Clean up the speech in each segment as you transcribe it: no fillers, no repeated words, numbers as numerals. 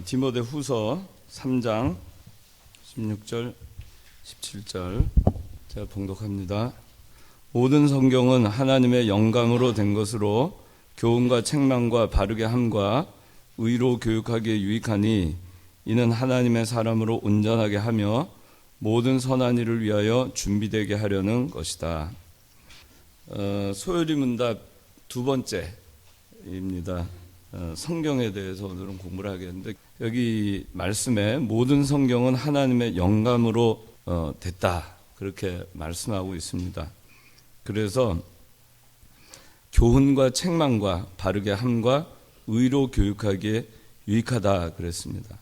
디모데 후서 3장 16절 17절 제가 봉독합니다. 모든 성경은 하나님의 영감으로 된 것으로 교훈과 책망과 바르게 함과 의로 교육하기에 유익하니 이는 하나님의 사람으로 온전하게 하며 모든 선한 일을 위하여 준비되게 하려는 것이다. 소요리 문답 두 번째입니다. 성경에 대해서 오늘은 공부를 하겠는데, 여기 말씀에 모든 성경은 하나님의 영감으로 됐다, 그렇게 말씀하고 있습니다. 그래서 교훈과 책망과 바르게 함과 의로 교육하기에 유익하다 그랬습니다.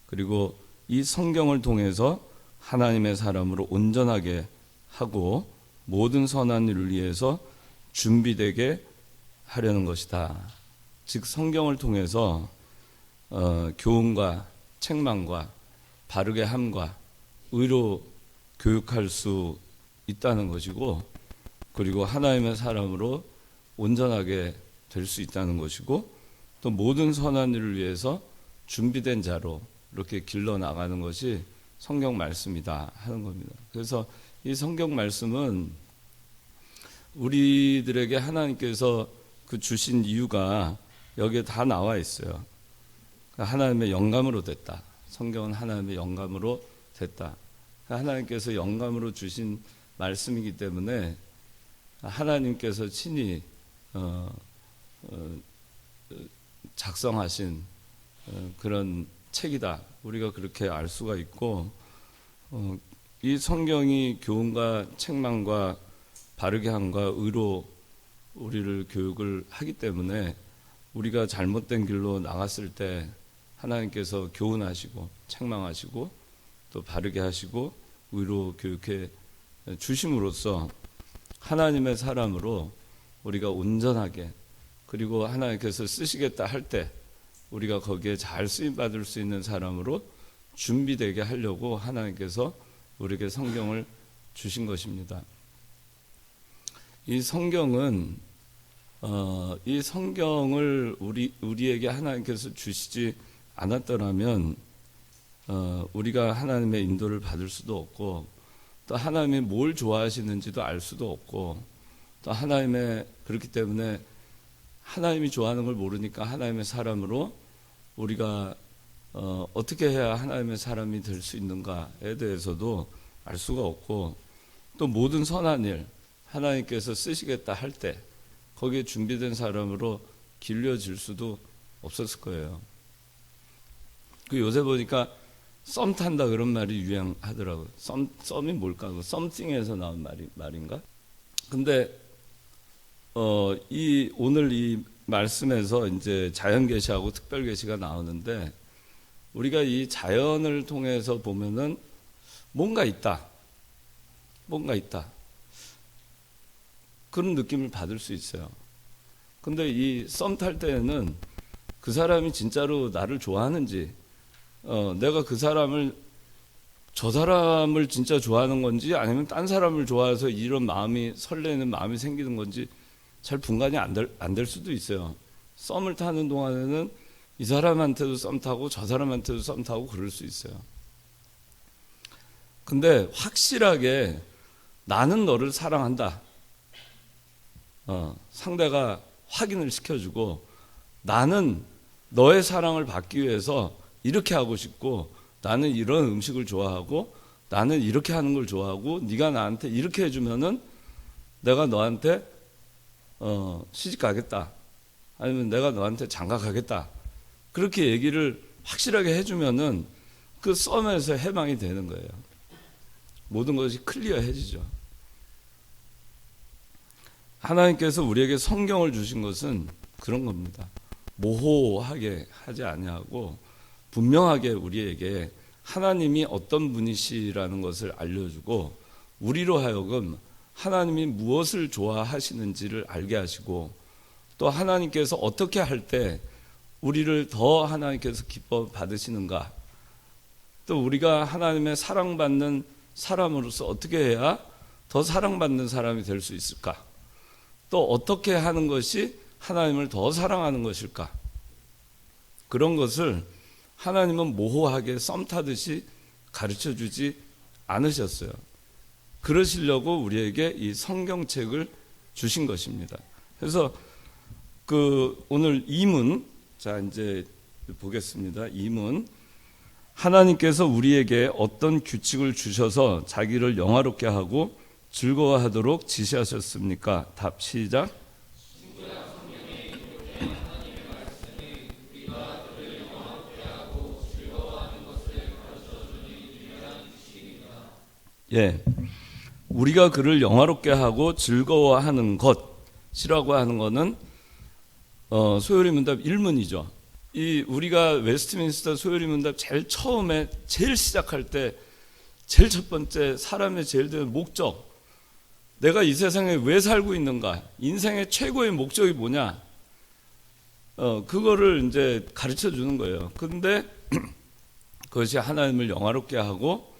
그리고 이 성경을 통해서 하나님의 사람으로 온전하게 하고 모든 선한 일을 위해서 준비되게 하려는 것이다. 즉 성경을 통해서 교훈과 책망과 바르게 함과 의로 교육할 수 있다는 것이고, 그리고 하나님의 사람으로 온전하게 될 수 있다는 것이고, 또 모든 선한 일을 위해서 준비된 자로 이렇게 길러 나가는 것이 성경 말씀이다 하는 겁니다. 그래서 이 성경 말씀은 우리들에게 하나님께서 그 주신 이유가 여기에 다 나와 있어요. 하나님의 영감으로 됐다. 성경은 하나님의 영감으로 됐다. 하나님께서 영감으로 주신 말씀이기 때문에 하나님께서 친히 작성하신 그런 책이다. 우리가 그렇게 알 수가 있고, 이 성경이 교훈과 책망과 바르게 함과 의로 우리를 교육을 하기 때문에 우리가 잘못된 길로 나갔을 때 하나님께서 교훈하시고 책망하시고 또 바르게 하시고 의로 교육해 주심으로써 하나님의 사람으로 우리가 온전하게, 그리고 하나님께서 쓰시겠다 할 때 우리가 거기에 잘 쓰임받을 수 있는 사람으로 준비되게 하려고 하나님께서 우리에게 성경을 주신 것입니다. 이 성경은 이 성경을 우리에게 하나님께서 주시지 않았더라면 우리가 하나님의 인도를 받을 수도 없고, 또 하나님이 뭘 좋아하시는지도 알 수도 없고, 또 그렇기 때문에 하나님이 좋아하는 걸 모르니까 하나님의 사람으로 우리가 어떻게 해야 하나님의 사람이 될 수 있는가에 대해서도 알 수가 없고, 또 모든 선한 일 하나님께서 쓰시겠다 할 때 거기에 준비된 사람으로 길려질 수도 없었을 거예요. 그 요새 보니까 썸 탄다 그런 말이 유행하더라고요. 썸이 뭘까? 썸띵에서 나온 말인가? 근데 오늘 이 말씀에서 이제 자연 계시하고 특별 계시가 나오는데, 우리가 이 자연을 통해서 보면은 뭔가 있다 그런 느낌을 받을 수 있어요. 근데 이 썸 탈 때에는 그 사람이 진짜로 나를 좋아하는지, 내가 저 사람을 진짜 좋아하는 건지, 아니면 딴 사람을 좋아해서 이런 마음이, 설레는 마음이 생기는 건지 잘 분간이 안 될 수도 있어요. 썸을 타는 동안에는 이 사람한테도 썸 타고 저 사람한테도 썸 타고 그럴 수 있어요. 근데 확실하게 나는 너를 사랑한다, 상대가 확인을 시켜주고, 나는 너의 사랑을 받기 위해서 이렇게 하고 싶고, 나는 이런 음식을 좋아하고, 나는 이렇게 하는 걸 좋아하고, 네가 나한테 이렇게 해주면은 내가 너한테 시집 가겠다, 아니면 내가 너한테 장가 가겠다, 그렇게 얘기를 확실하게 해주면은 그 썸에서 해방이 되는 거예요. 모든 것이 클리어해지죠. 하나님께서 우리에게 성경을 주신 것은 그런 겁니다. 모호하게 하지 아니하고 분명하게 우리에게 하나님이 어떤 분이시라는 것을 알려주고, 우리로 하여금 하나님이 무엇을 좋아하시는지를 알게 하시고, 또 하나님께서 어떻게 할 때 우리를 더 하나님께서 기뻐 받으시는가, 또 우리가 하나님의 사랑받는 사람으로서 어떻게 해야 더 사랑받는 사람이 될 수 있을까, 또 어떻게 하는 것이 하나님을 더 사랑하는 것일까, 그런 것을 하나님은 모호하게 썸 타듯이 가르쳐 주지 않으셨어요. 그러시려고 우리에게 이 성경책을 주신 것입니다. 그래서 오늘 이문, 자 이제 보겠습니다. 이문, 하나님께서 우리에게 어떤 규칙을 주셔서 자기를 영화롭게 하고 즐거워하도록 지시하셨습니까? 답 시작. 예, 우리가 그를 영화롭게 하고 즐거워하는 것이라고 하는 것은 소요리 문답 1문이죠. 이 우리가 웨스트민스터 소요리 문답 제일 처음에 제일 시작할 때 제일 첫 번째 사람의 제일 된 목적, 내가 이 세상에 왜 살고 있는가, 인생의 최고의 목적이 뭐냐, 그거를 이제 가르쳐 주는 거예요. 그런데 그것이 하나님을 영화롭게 하고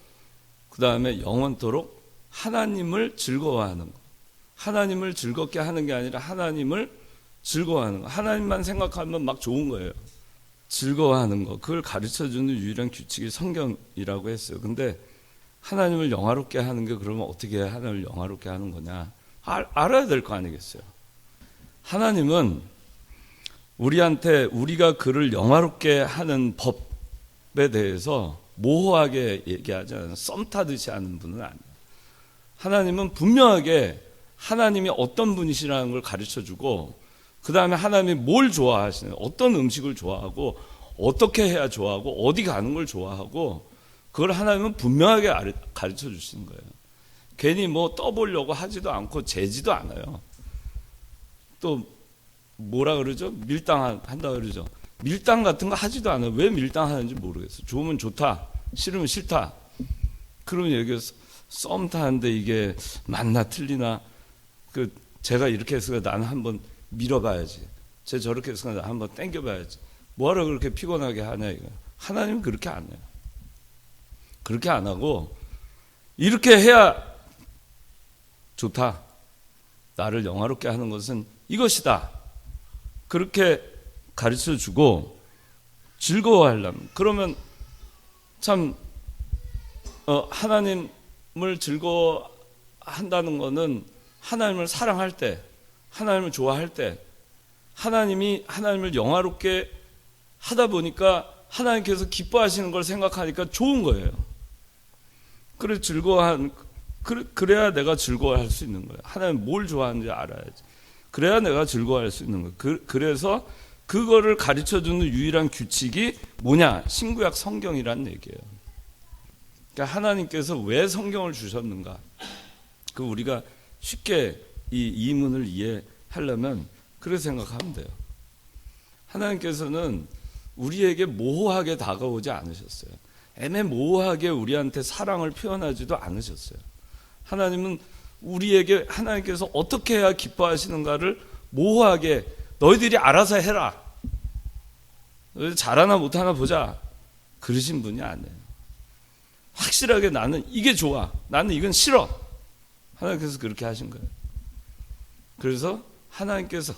그 다음에 영원토록 하나님을 즐거워하는 거. 하나님을 즐겁게 하는 게 아니라 하나님을 즐거워하는 거. 하나님만 생각하면 막 좋은 거예요. 즐거워하는 거. 그걸 가르쳐주는 유일한 규칙이 성경이라고 했어요. 근데 하나님을 영화롭게 하는 게 그러면 어떻게 하나님을 영화롭게 하는 거냐. 알아야 될 거 아니겠어요. 하나님은 우리한테 우리가 그를 영화롭게 하는 법에 대해서 모호하게 얘기하지 않아요. 썸 타듯이 하는 분은 아니에요. 하나님은 분명하게 하나님이 어떤 분이시라는 걸 가르쳐주고, 그 다음에 하나님이 뭘 좋아하시는, 어떤 음식을 좋아하고 어떻게 해야 좋아하고 어디 가는 걸 좋아하고, 그걸 하나님은 분명하게 가르쳐 주시는 거예요. 괜히 뭐 떠보려고 하지도 않고 재지도 않아요. 또 뭐라 그러죠? 밀당한다 그러죠. 밀당 같은 거 하지도 않아요. 왜 밀당하는지 모르겠어요. 좋으면 좋다, 싫으면 싫다. 그러면 여기 썸 타는데 이게 맞나 틀리나, 제가 이렇게 해서 나는 한번 밀어봐야지, 쟤 저렇게 해서 나는 한번 땡겨봐야지, 뭐하러 그렇게 피곤하게 하냐 이거. 하나님은 그렇게 안 해요. 그렇게 안 하고 이렇게 해야 좋다, 나를 영화롭게 하는 것은 이것이다, 그렇게 가르쳐주고 즐거워하려면, 그러면 참 하나님을 즐거워한다는 것은 하나님을 사랑할 때, 하나님을 좋아할 때, 하나님을 영화롭게 하다 보니까 하나님께서 기뻐하시는 걸 생각하니까 좋은 거예요. 그래야 내가 즐거워할 수 있는 거예요. 하나님 뭘 좋아하는지 알아야지. 그래야 내가 즐거워할 수 있는 거예요. 그래서 그거를 가르쳐주는 유일한 규칙이 뭐냐? 신구약 성경이라는 얘기예요. 그러니까 하나님께서 왜 성경을 주셨는가? 우리가 쉽게 이 이문을 이해하려면 그렇게 생각하면 돼요. 하나님께서는 우리에게 모호하게 다가오지 않으셨어요. 애매모호하게 우리한테 사랑을 표현하지도 않으셨어요. 하나님은 우리에게 하나님께서 어떻게 해야 기뻐하시는가를 모호하게 너희들이 알아서 해라, 잘하나 못하나 보자, 그러신 분이 아니에요. 확실하게 나는 이게 좋아, 나는 이건 싫어, 하나님께서 그렇게 하신 거예요. 그래서 하나님께서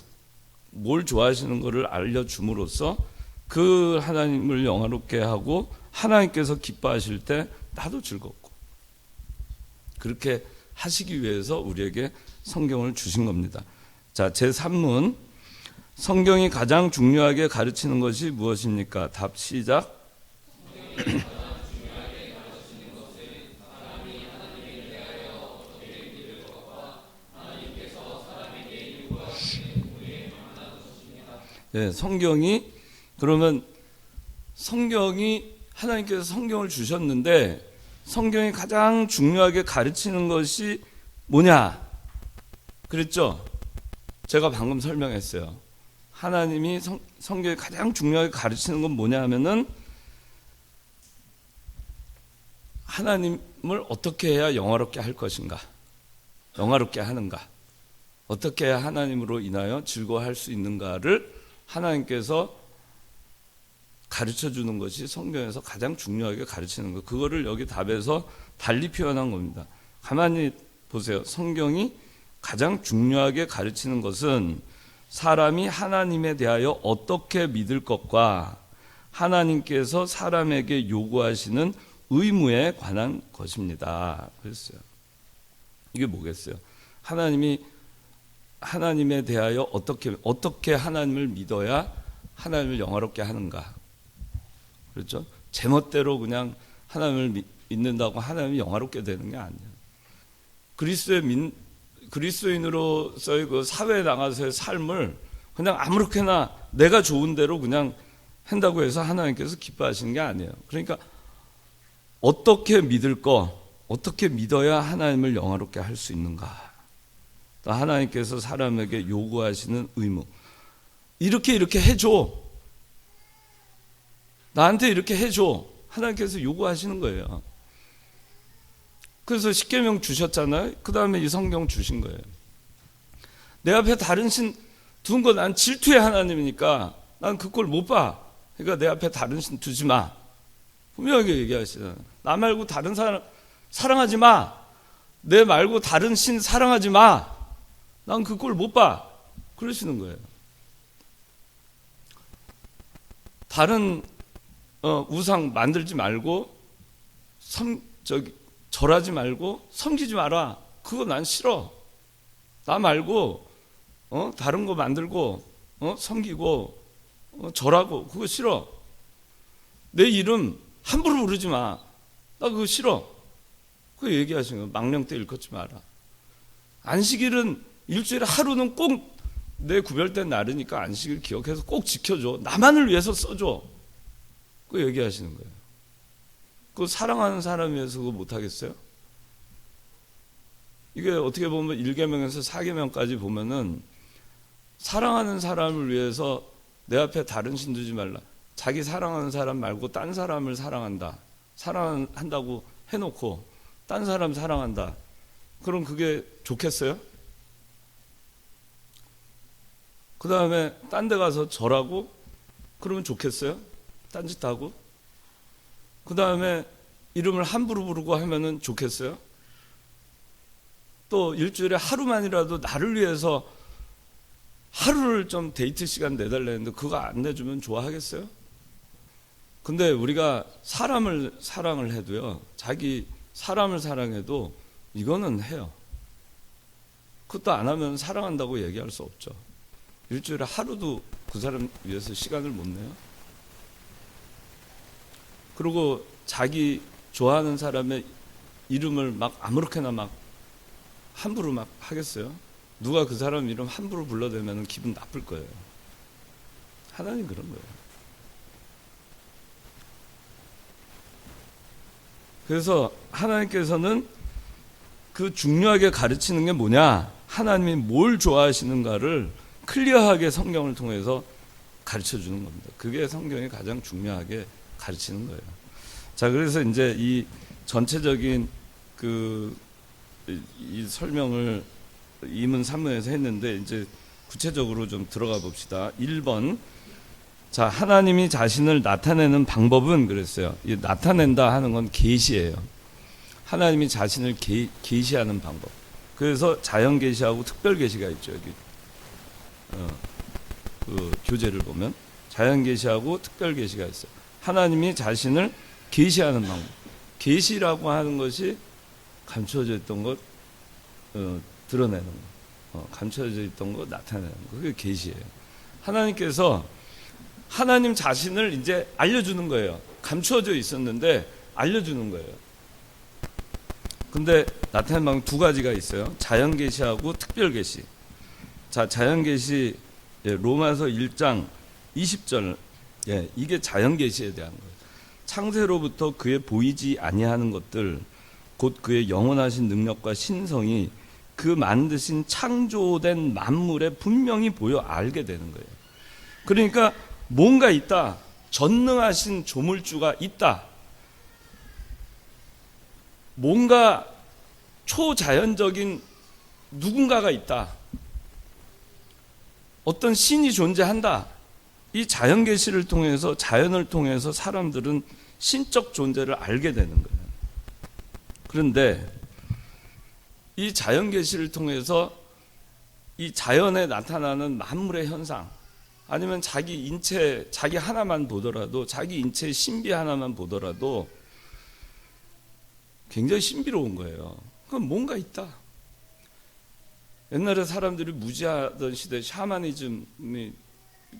뭘 좋아하시는 것을 알려줌으로써 그 하나님을 영화롭게 하고 하나님께서 기뻐하실 때 나도 즐겁고, 그렇게 하시기 위해서 우리에게 성경을 주신 겁니다. 자, 제3문, 성경이 가장 중요하게 가르치는 것이 무엇입니까? 답 시작. 네, 그러면 성경이, 하나님께서 성경을 주셨는데 성경이 가장 중요하게 가르치는 것이 뭐냐? 그랬죠? 제가 방금 설명했어요. 하나님이 성경이 가장 중요하게 가르치는 건 뭐냐 하면은 하나님을 어떻게 해야 영화롭게 할 것인가, 영화롭게 하는가, 어떻게 해야 하나님으로 인하여 즐거워할 수 있는가를 하나님께서 가르쳐주는 것이 성경에서 가장 중요하게 가르치는 것. 그거를 여기 답에서 달리 표현한 겁니다. 가만히 보세요. 성경이 가장 중요하게 가르치는 것은 사람이 하나님에 대하여 어떻게 믿을 것과 하나님께서 사람에게 요구하시는 의무에 관한 것입니다. 그랬어요. 이게 뭐겠어요? 하나님에 대하여 어떻게 하나님을 믿어야 하나님을 영화롭게 하는가? 그렇죠? 제멋대로 그냥 하나님을 믿는다고 하나님이 영화롭게 되는 게 아니에요. 그리스도인으로서의 그 사회에 나가서의 삶을 그냥 아무렇게나 내가 좋은 대로 그냥 한다고 해서 하나님께서 기뻐하시는 게 아니에요. 그러니까 어떻게 어떻게 믿어야 하나님을 영화롭게 할 수 있는가? 또 하나님께서 사람에게 요구하시는 의무. 이렇게 해줘. 나한테 이렇게 해줘. 하나님께서 요구하시는 거예요. 그래서 십계명 주셨잖아요. 그 다음에 이 성경 주신 거예요. 내 앞에 다른 신 둔 거 난 질투의 하나님이니까 난 그 꼴 못 봐. 그러니까 내 앞에 다른 신 두지 마. 분명하게 얘기하시잖아요. 나 말고 다른 사람 사랑하지 마. 내 말고 다른 신 사랑하지 마. 난 그 꼴 못 봐. 그러시는 거예요. 다른 우상 만들지 말고 절하지 말고 섬기지 마라. 그거 난 싫어. 나 말고 다른 거 만들고 섬기고 절하고 그거 싫어. 내 이름 함부로 부르지 마. 나 그거 싫어. 그거 얘기하시는 거예요. 망령 때 일컫지 마라. 안식일은 일주일에 하루는 꼭 내 구별된 날이니까 안식일 기억해서 꼭 지켜줘. 나만을 위해서 써줘. 그거 얘기하시는 거예요. 그거 사랑하는 사람을 위해서 그거 못하겠어요? 이게 어떻게 보면 1계명에서 4계명까지 보면은 사랑하는 사람을 위해서 내 앞에 다른 신 두지 말라. 자기 사랑하는 사람 말고 딴 사람을 사랑한다. 사랑한다고 해놓고 딴 사람 사랑한다. 그럼 그게 좋겠어요? 그 다음에 딴 데 가서 절하고 그러면 좋겠어요? 딴짓하고? 그 다음에 이름을 함부로 부르고 하면은 좋겠어요? 또 일주일에 하루만이라도 나를 위해서 하루를 좀 데이트 시간 내달라는데 그거 안 내주면 좋아하겠어요? 근데 우리가 사랑을 해도요, 자기 사람을 사랑해도 이거는 해요. 그것도 안 하면 사랑한다고 얘기할 수 없죠. 일주일에 하루도 그 사람 위해서 시간을 못 내요. 그리고 자기 좋아하는 사람의 이름을 막 아무렇게나 막 함부로 막 하겠어요? 누가 그 사람 이름 함부로 불러대면 기분 나쁠 거예요. 하나님 그런 거예요. 그래서 하나님께서는 그 중요하게 가르치는 게 뭐냐? 하나님이 뭘 좋아하시는가를 클리어하게 성경을 통해서 가르쳐 주는 겁니다. 그게 성경이 가장 중요하게 가르치는 거예요. 자, 그래서 이제 이 전체적인 이 설명을 2문 3문에서 했는데 이제 구체적으로 좀 들어가 봅시다. 1번. 자, 하나님이 자신을 나타내는 방법은 그랬어요. 이 나타낸다 하는 건 계시예요. 하나님이 자신을 계시하는 방법. 그래서 자연 계시하고 특별 계시가 있죠. 여기 그 교재를 보면 자연 계시하고 특별 계시가 있어요. 하나님이 자신을 계시하는 방법. 계시라고 하는 것이 감춰져 있던 것 드러내는 거, 감춰져 있던 거 나타내는 거. 그게 계시예요. 하나님께서 하나님 자신을 이제 알려주는 거예요. 감춰져 있었는데 알려주는 거예요. 근데 나타내는 방법 두 가지가 있어요. 자연 계시하고 특별 계시. 자, 자연 계시, 로마서 1장 20절, 이게 자연 계시에 대한 거예요. 창세로부터 그의 보이지 아니하는 것들, 곧 그의 영원하신 능력과 신성이 그 만드신 창조된 만물에 분명히 보여 알게 되는 거예요. 그러니까 뭔가 있다. 전능하신 조물주가 있다. 뭔가 초자연적인 누군가가 있다. 어떤 신이 존재한다. 이 자연 계시를 통해서, 자연을 통해서 사람들은 신적 존재를 알게 되는 거예요. 그런데 이 자연 계시를 통해서 이 자연에 나타나는 만물의 현상, 아니면 자기 인체, 자기 하나만 보더라도, 자기 인체의 신비 하나만 보더라도 굉장히 신비로운 거예요. 그건 뭔가 있다. 옛날에 사람들이 무지하던 시대 샤머니즘이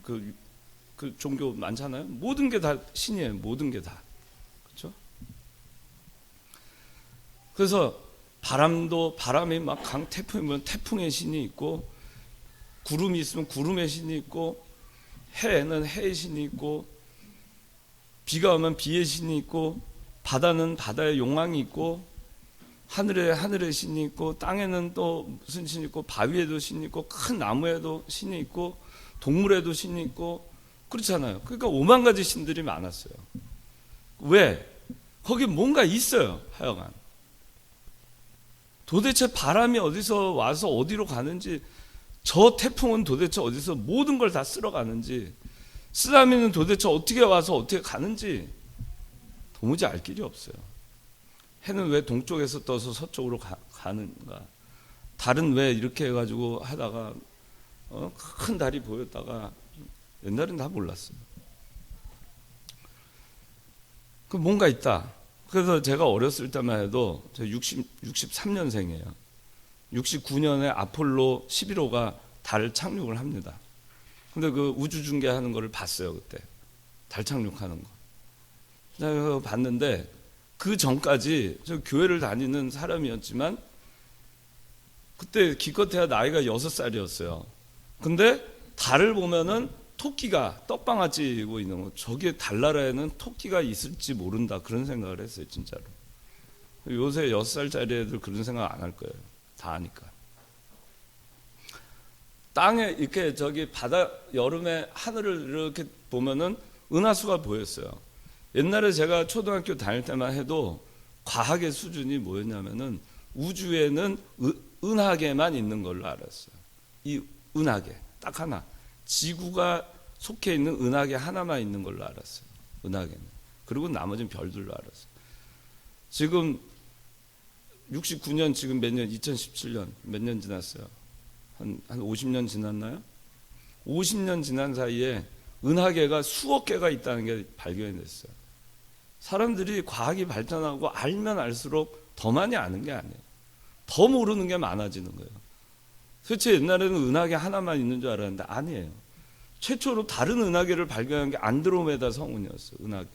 그 종교 많잖아요. 모든 게 다 신이에요. 모든 게 다. 그렇죠? 그래서 바람이 막 태풍이면 태풍의 신이 있고, 구름이 있으면 구름의 신이 있고, 해는 해의 신이 있고, 비가 오면 비의 신이 있고, 바다는 바다의 용왕이 있고, 하늘에 하늘의 신이 있고, 땅에는 또 무슨 신이 있고, 바위에도 신이 있고, 큰 나무에도 신이 있고, 동물에도 신이 있고, 그렇잖아요. 그러니까 5만 가지 신들이 많았어요. 왜? 거기 뭔가 있어요. 하여간 도대체 바람이 어디서 와서 어디로 가는지, 저 태풍은 도대체 어디서 모든 걸 다 쓸어 가는지, 쓰나미는 도대체 어떻게 와서 어떻게 가는지 도무지 알 길이 없어요. 해는 왜 동쪽에서 떠서 서쪽으로 가는가? 달은 왜 이렇게 해가지고 하다가 큰 달이 보였다가, 옛날엔 다 몰랐어요. 그 뭔가 있다. 그래서 제가 어렸을 때만 해도, 저 63년생이에요. 69년에 아폴로 11호가 달 착륙을 합니다. 근데 그 우주 중계하는 거를 봤어요, 그때. 달 착륙하는 거. 제가 봤는데, 그 전까지 저 교회를 다니는 사람이었지만, 그때 기껏해야 나이가 6살이었어요. 근데 달을 보면은 토끼가 떡방아 찌고 있는 거, 저게 달나라에는 토끼가 있을지 모른다, 그런 생각을 했어요, 진짜로. 요새 6살짜리 애들 그런 생각 안 할 거예요. 다 아니까. 땅에 이렇게 저기 바다, 여름에 하늘을 이렇게 보면은 은하수가 보였어요. 옛날에 제가 초등학교 다닐 때만 해도 과학의 수준이 뭐였냐면은, 우주에는 은하계만 있는 걸로 알았어요. 이 은하계 딱 하나, 지구가 속해 있는 은하계 하나만 있는 걸로 알았어요. 은하계는. 그리고 나머지는 별들로 알았어요. 지금 69년, 지금 몇 년, 2017년 몇 년 지났어요? 한 50년 지났나요? 50년 지난 사이에 은하계가 수억 개가 있다는 게 발견이 됐어요. 사람들이 과학이 발전하고 알면 알수록 더 많이 아는 게 아니에요. 더 모르는 게 많아지는 거예요. 도대체 옛날에는 은하계 하나만 있는 줄 알았는데 아니에요. 최초로 다른 은하계를 발견한 게 안드로메다 성운이었어요. 은하계.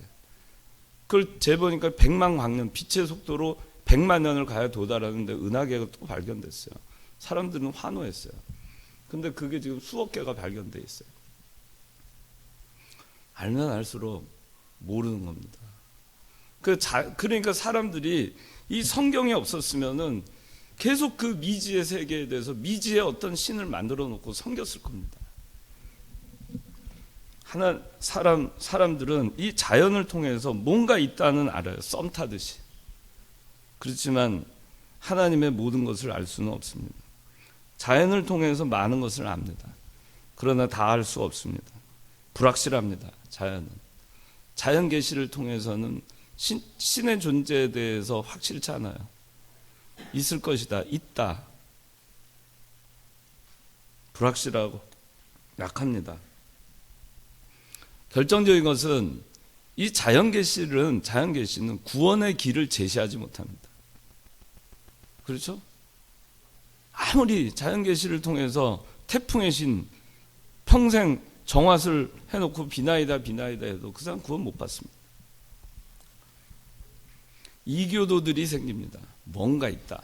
그걸 재보니까 100만 광년, 빛의 속도로 100만 년을 가야 도달하는데 은하계가 또 발견됐어요. 사람들은 환호했어요. 근데 그게 지금 수억 개가 발견돼 있어요. 알면 알수록 모르는 겁니다. 그러니까 사람들이 이 성경이 없었으면은 계속 그 미지의 세계에 대해서 미지의 어떤 신을 만들어 놓고 섬겼을 겁니다. 사람들은 이 자연을 통해서 뭔가 있다는 알아요. 썸 타듯이. 그렇지만 하나님의 모든 것을 알 수는 없습니다. 자연을 통해서 많은 것을 압니다. 그러나 다 알 수 없습니다. 불확실합니다. 자연은. 자연 계시를 통해서는 신의 존재에 대해서 확실치 않아요. 있을 것이다, 있다. 불확실하고 약합니다. 결정적인 것은 이 자연 계시는 구원의 길을 제시하지 못합니다. 그렇죠? 아무리 자연 계시를 통해서 태풍의 신 평생 정화를 해놓고 비나이다 해도 그 사람 구원 못 받습니다. 이교도들이 생깁니다. 뭔가 있다.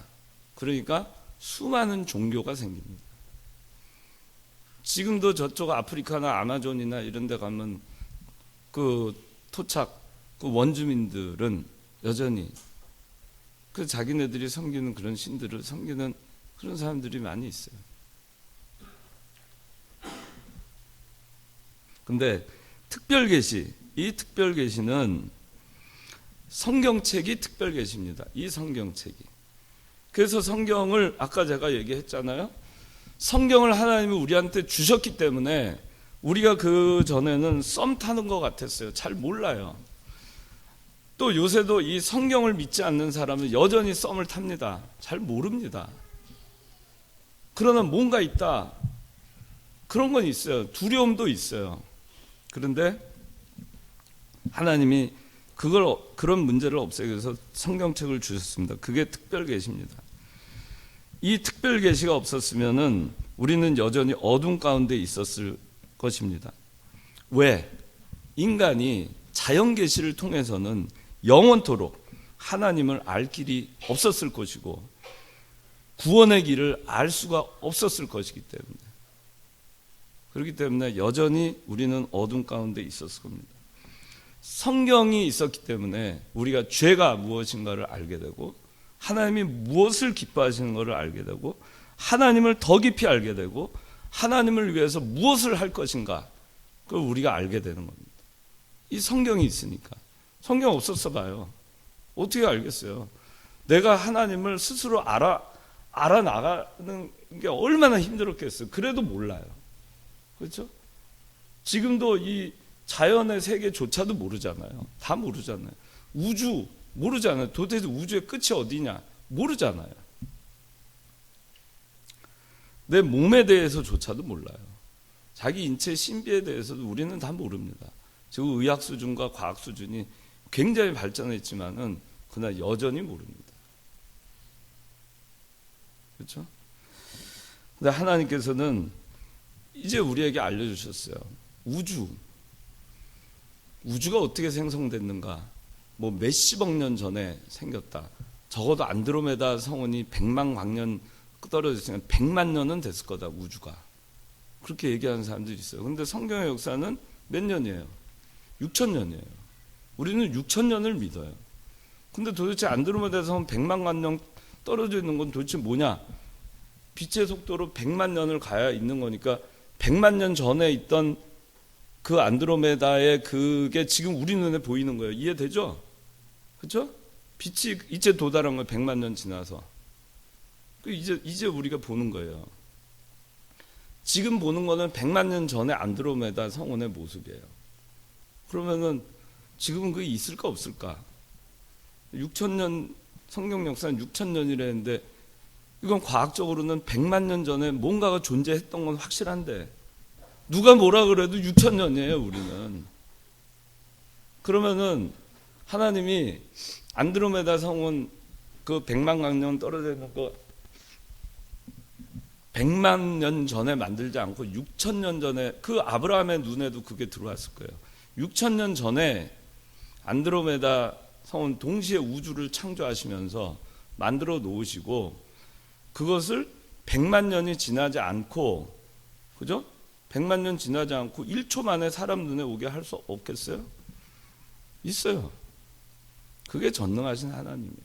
그러니까 수많은 종교가 생깁니다. 지금도 저쪽 아프리카나 아마존이나 이런 데 가면 그 토착, 그 원주민들은 여전히 그 자기네들이 섬기는 그런 신들을 섬기는 그런 사람들이 많이 있어요. 근데 특별계시, 이 특별계시는 성경책이 특별계시입니다. 이 성경책이. 그래서 성경을 아까 제가 얘기했잖아요. 성경을 하나님이 우리한테 주셨기 때문에 우리가 그 전에는 썸 타는 것 같았어요. 잘 몰라요. 또 요새도 이 성경을 믿지 않는 사람은 여전히 썸을 탑니다. 잘 모릅니다. 그러나 뭔가 있다. 그런 건 있어요. 두려움도 있어요. 그런데 하나님이 그런 문제를 없애기 위해서 성경책을 주셨습니다. 그게 특별 계시입니다. 이 특별 계시가 없었으면은 우리는 여전히 어둠 가운데 있었을 것입니다. 왜? 인간이 자연 계시를 통해서는 영원토록 하나님을 알 길이 없었을 것이고 구원의 길을 알 수가 없었을 것이기 때문에, 그렇기 때문에 여전히 우리는 어둠 가운데 있었을 겁니다. 성경이 있었기 때문에 우리가 죄가 무엇인가를 알게 되고 하나님이 무엇을 기뻐하시는 것을 알게 되고 하나님을 더 깊이 알게 되고 하나님을 위해서 무엇을 할 것인가 그걸 우리가 알게 되는 겁니다. 이 성경이 있으니까. 성경 없었어 봐요. 어떻게 알겠어요? 내가 하나님을 스스로 알아나가는 게 얼마나 힘들었겠어요. 그래도 몰라요. 그렇죠? 지금도 이 자연의 세계조차도 모르잖아요. 다 모르잖아요. 우주 모르잖아요. 도대체 우주의 끝이 어디냐 모르잖아요. 내 몸에 대해서조차도 몰라요. 자기 인체 신비에 대해서도 우리는 다 모릅니다. 지금 의학 수준과 과학 수준이 굉장히 발전했지만은 그러나 여전히 모릅니다. 그렇죠? 근데 하나님께서는 이제 우리에게 알려주셨어요. 우주가 어떻게 생성됐는가? 뭐 몇십억 년 전에 생겼다. 적어도 안드로메다 성운이 100만 광년 떨어졌으면 100만 년은 됐을 거다, 우주가. 그렇게 얘기하는 사람들이 있어요. 근데 성경의 역사는 몇 년이에요? 6,000년이에요. 우리는 6,000년을 믿어요. 근데 도대체 안드로메다 성운 100만 광년 떨어져 있는 건 도대체 뭐냐? 빛의 속도로 100만 년을 가야 있는 거니까 100만 년 전에 있던 그 안드로메다의 그게 지금 우리 눈에 보이는 거예요. 이해되죠? 그렇죠? 빛이 이제 도달한 거예요. 100만 년 지나서. 이제 우리가 보는 거예요. 지금 보는 거는 100만 년 전에 안드로메다 성운의 모습이에요. 그러면은 지금은 그게 있을까 없을까? 6,000년, 성경 역사는 6,000년이라는데 이건 과학적으로는 100만 년 전에 뭔가가 존재했던 건 확실한데 누가 뭐라 그래도 6,000년이에요, 우리는. 그러면은 하나님이 안드로메다 성운 그 100만 광년 떨어져 있는 거 100만 년 전에 만들지 않고 6,000년 전에, 그 아브라함의 눈에도 그게 들어왔을 거예요. 6,000년 전에 안드로메다 성운 동시에 우주를 창조하시면서 만들어 놓으시고 그것을 100만 년이 지나지 않고, 그죠? 100만 년 지나지 않고 1초 만에 사람 눈에 오게 할 수 없겠어요? 있어요. 그게 전능하신 하나님이에요.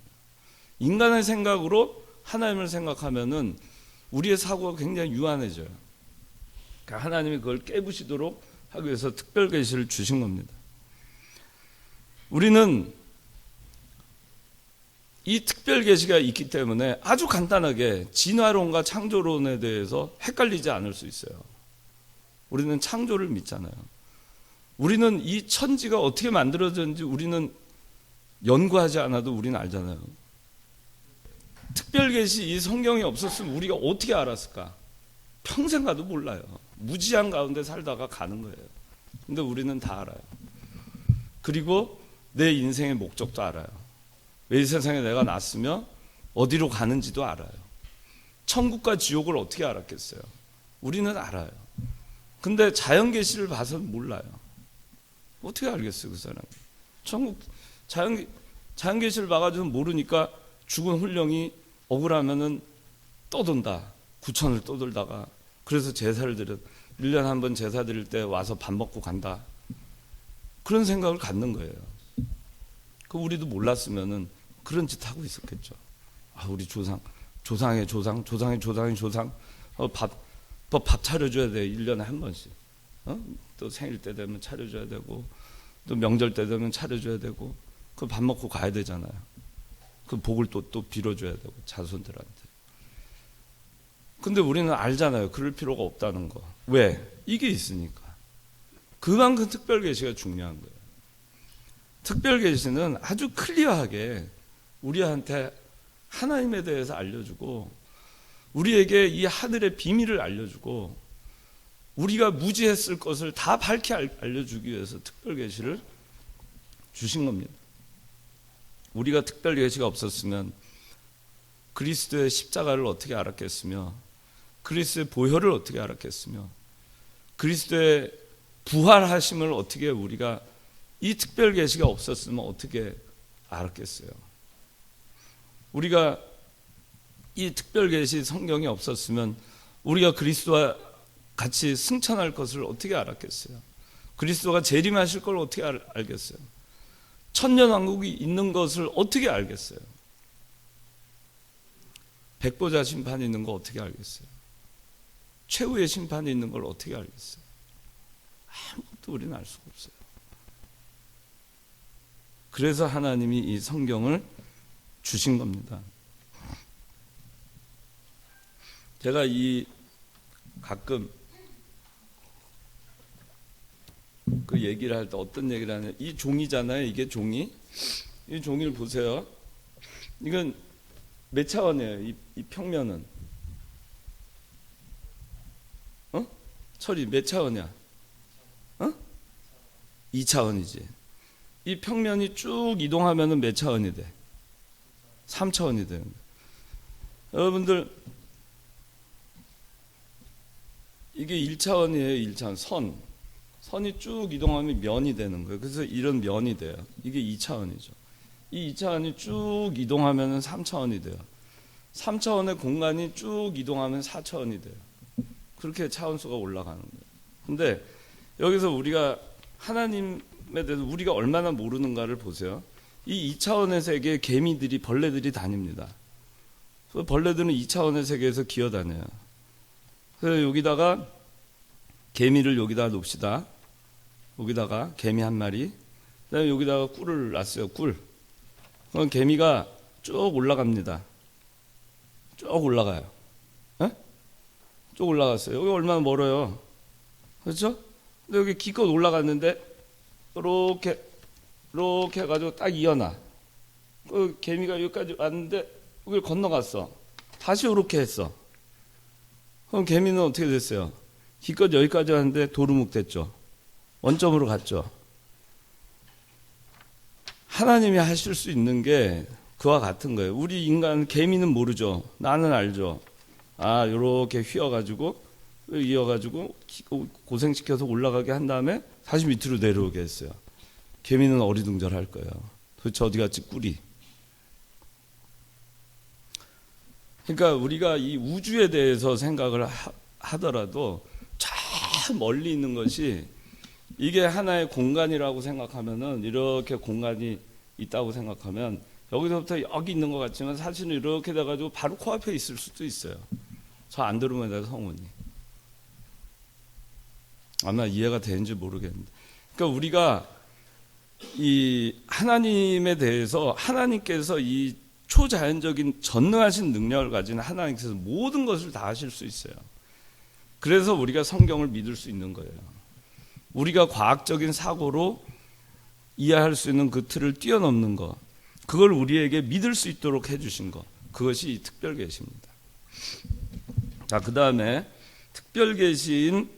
인간의 생각으로 하나님을 생각하면은 우리의 사고가 굉장히 유한해져요. 그러니까 하나님이 그걸 깨부시도록 하기 위해서 특별 계시를 주신 겁니다. 우리는 이 특별 계시가 있기 때문에 아주 간단하게 진화론과 창조론에 대해서 헷갈리지 않을 수 있어요. 우리는 창조를 믿잖아요. 우리는 이 천지가 어떻게 만들어졌는지 우리는 연구하지 않아도 우리는 알잖아요. 특별 계시 이 성경이 없었으면 우리가 어떻게 알았을까? 평생 가도 몰라요. 무지한 가운데 살다가 가는 거예요. 근데 우리는 다 알아요. 그리고 내 인생의 목적도 알아요. 왜 이 세상에 내가 났으며 어디로 가는지도 알아요. 천국과 지옥을 어떻게 알았겠어요? 우리는 알아요. 근데 자연 계시를 봐서는 몰라요. 어떻게 알겠어요, 그 사람? 천국 자연 계시를 봐가지고 모르니까 죽은 훌령이 억울하면은 떠돈다. 구천을 떠돌다가 그래서 제사를 드려 1년에 한 번 제사 드릴 때 와서 밥 먹고 간다. 그런 생각을 갖는 거예요. 그 우리도 몰랐으면은 그런 짓 하고 있었겠죠. 아, 우리 조상의 조상 밥 차려줘야 돼. 1년에 한 번씩. 또 생일 때 되면 차려줘야 되고 또 명절 때 되면 차려줘야 되고 그 밥 먹고 가야 되잖아요. 그 복을 또 빌어줘야 되고 자손들한테. 근데 우리는 알잖아요. 그럴 필요가 없다는 거. 왜? 이게 있으니까. 그만큼 특별 계시가 중요한 거예요. 특별 계시는 아주 클리어하게 우리한테 하나님에 대해서 알려주고 우리에게 이 하늘의 비밀을 알려주고 우리가 무지했을 것을 다 밝히 알려주기 위해서 특별 계시를 주신 겁니다. 우리가 특별 계시가 없었으면 그리스도의 십자가를 어떻게 알았겠으며, 그리스도의 보혈을 어떻게 알았겠으며, 그리스도의 부활하심을 어떻게 우리가 이 특별 계시가 없었으면 어떻게 알았겠어요? 우리가 이 특별 계시 성경이 없었으면 우리가 그리스도와 같이 승천할 것을 어떻게 알았겠어요? 그리스도가 재림하실 걸 어떻게 알겠어요? 천년왕국이 있는 것을 어떻게 알겠어요? 백보자 심판이 있는 거 어떻게 알겠어요? 최후의 심판이 있는 걸 어떻게 알겠어요? 아무것도 우리는 알 수가 없어요. 그래서 하나님이 이 성경을 주신 겁니다. 제가 가끔 그 얘기를 할 때 어떤 얘기를 하냐, 이 종이잖아요. 이게 종이. 이 종이를 보세요. 이건 몇 차원이에요? 이 평면은 철이 몇 차원이야? 2차원이지. 이 평면이 쭉 이동하면은 몇 차원이 돼? 3차원이 되는 거예요. 여러분들, 이게 1차원이에요. 1차원. 선이 쭉 이동하면 면이 되는 거예요. 그래서 이런 면이 돼요. 이게 2차원이죠. 이 2차원이 쭉 이동하면 3차원이 돼요. 3차원의 공간이 쭉 이동하면 4차원이 돼요. 그렇게 차원수가 올라가는 거예요. 근데 여기서 우리가 하나님에 대해서 우리가 얼마나 모르는가를 보세요. 이 2차원의 세계에 개미들이, 벌레들이 다닙니다. 그래서 벌레들은 2차원의 세계에서 기어다녀요. 그래서 여기다가 개미를 여기다 놓읍시다. 여기다가 개미 한 마리, 그다음에 여기다가 꿀을 놨어요. 꿀. 그럼 개미가 쭉 올라갑니다. 쭉 올라가요. 에? 쭉 올라갔어요. 여기 얼마나 멀어요. 그렇죠? 근데 여기 기껏 올라갔는데 이렇게 해가지고 딱 이어놔. 그 개미가 여기까지 왔는데 여기를 건너갔어. 다시 이렇게 했어. 그럼 개미는 어떻게 됐어요? 기껏 여기까지 왔는데 도루묵 됐죠. 원점으로 갔죠. 하나님이 하실 수 있는 게 그와 같은 거예요. 우리 인간, 개미는 모르죠. 나는 알죠. 요렇게 휘어가지고 이어가지고 고생시켜서 올라가게 한 다음에 다시 밑으로 내려오게 했어요. 개미는 어리둥절할 거예요. 도대체 어디 갔지 꿀이. 그러니까 우리가 이 우주에 대해서 생각을 하더라도 저 멀리 있는 것이 이게 하나의 공간이라고 생각하면은, 이렇게 공간이 있다고 생각하면 여기서부터 여기 있는 것 같지만 사실은 이렇게 돼가지고 바로 코앞에 있을 수도 있어요. 저 안드로메다 성운이. 아마 이해가 되는지 모르겠는데, 그러니까 우리가 이 하나님에 대해서, 하나님께서 이 초자연적인 전능하신 능력을 가진 하나님께서 모든 것을 다 하실 수 있어요. 그래서 우리가 성경을 믿을 수 있는 거예요. 우리가 과학적인 사고로 이해할 수 있는 그 틀을 뛰어넘는 것, 그걸 우리에게 믿을 수 있도록 해주신 것, 그것이 이 특별 계시입니다. 자, 그 다음에 특별 계시인,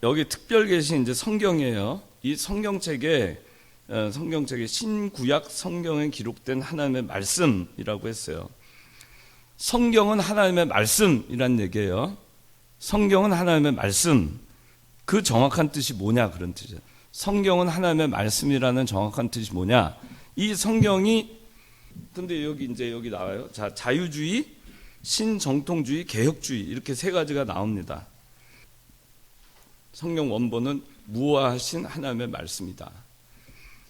여기 특별 계시 이제 성경이에요. 이 성경책에 신구약 성경에 기록된 하나님의 말씀이라고 했어요. 성경은 하나님의 말씀이란 얘기예요. 성경은 하나님의 말씀. 그 정확한 뜻이 뭐냐, 그런 뜻이에요. 성경은 하나님의 말씀이라는 정확한 뜻이 뭐냐? 이 성경이, 근데 여기 나와요. 자, 자유주의, 신정통주의, 개혁주의, 이렇게 세 가지가 나옵니다. 성경 원본은 무화하신 하나님의 말씀이다.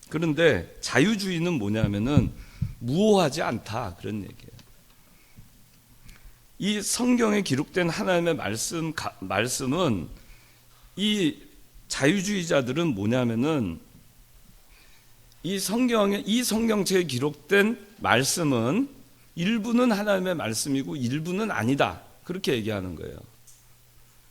그런데 자유주의는 뭐냐면은 무호하지 않다, 그런 얘기예요. 이 성경에 기록된 하나님의 말씀은, 이 자유주의자들은 뭐냐면은 이 성경책에 기록된 말씀은 일부는 하나님의 말씀이고 일부는 아니다, 그렇게 얘기하는 거예요.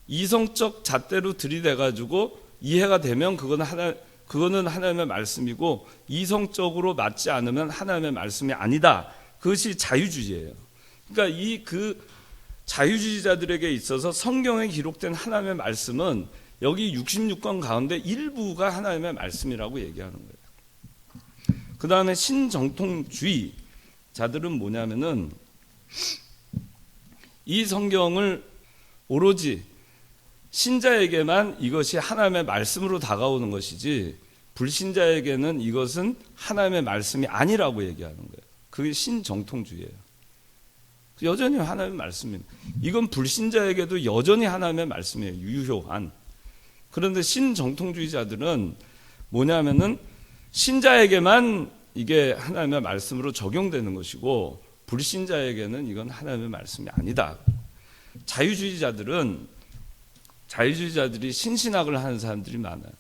이성적 잣대로 들이대가지고 이해가 되면 그거는 하나님의 말씀이고, 이성적으로 맞지 않으면 하나님의 말씀이 아니다. 그것이 자유주의예요. 그러니까 자유주의자들에게 있어서 성경에 기록된 하나님의 말씀은 여기 66권 가운데 일부가 하나님의 말씀이라고 얘기하는 거예요. 그 다음에 신정통주의자들은 뭐냐면은 이 성경을 오로지 신자에게만 이것이 하나님의 말씀으로 다가오는 것이지 불신자에게는 이것은 하나님의 말씀이 아니라고 얘기하는 거예요. 그게 신정통주의예요. 여전히 하나님의 말씀입니다. 이건 불신자에게도 여전히 하나님의 말씀이에요. 유효한. 그런데 신정통주의자들은 뭐냐면은 신자에게만 이게 하나님의 말씀으로 적용되는 것이고 불신자에게는 이건 하나님의 말씀이 아니다. 자유주의자들이 신신학을 하는 사람들이 많아요.